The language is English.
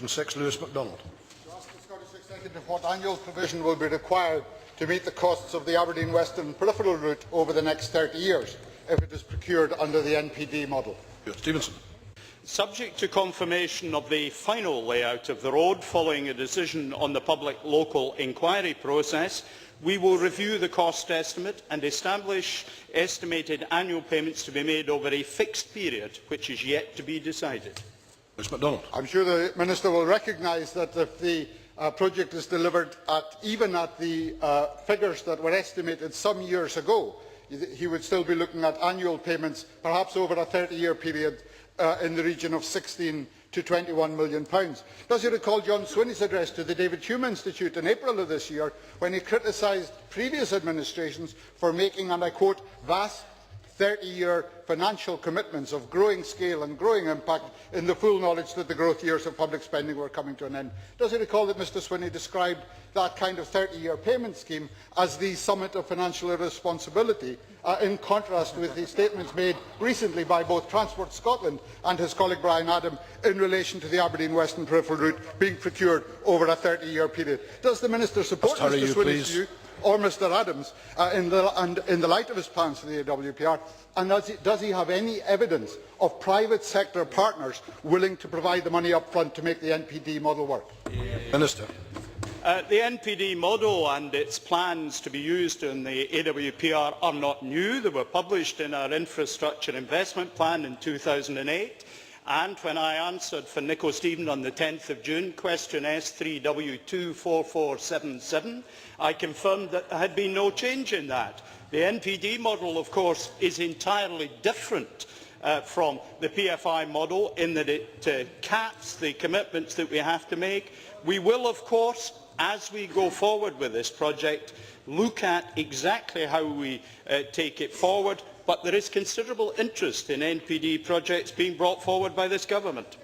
Lewis MacDonald. To ask the Scottish Executive what annual provision will be required to meet the costs of the Aberdeen Western Peripheral route over the next 30 years if it is procured under the NPD model. Stevenson. Subject to confirmation of the final layout of the road following a decision on the public local inquiry process, we will review the cost estimate and establish estimated annual payments to be made over a fixed period, which is yet to be decided. Lewis MacDonald. I am sure the Minister will recognise that if the project is delivered even at the figures that were estimated some years ago, he would still be looking at annual payments, perhaps over a 30-year period, in the region of £16 to £21 million. Does he recall John Swinney's address to the David Hume Institute in April of this year, when he criticised previous administrations for making, and I quote, vast 30-year financial commitments of growing scale and growing impact in the full knowledge that the growth years of public spending were coming to an end? Does he recall that Mr Swinney described that kind of 30-year payment scheme as the summit of financial irresponsibility, in contrast with the statements made recently by both Transport Scotland and his colleague Brian Adam in relation to the Aberdeen Western Peripheral route being procured over a 30-year period? Does the Minister support Mr Swinney's view, or Mr Adams, in the light of his plans for the AWPR, and does he have any evidence of private sector partners willing to provide the money up front to make the NPD model work? Minister. The NPD model and its plans to be used in the AWPR are not new. They were published in our infrastructure investment plan in 2008. And when I answered for Nico Stephen on the 10th of June, question S3O-8706 I confirmed that there had been no change in that. The NPD model, of course, is entirely different from the PFI model in that it caps the commitments that we have to make. We will, of course, as we go forward with this project, look at exactly how we take it forward, but there is considerable interest in NPD projects being brought forward by this government.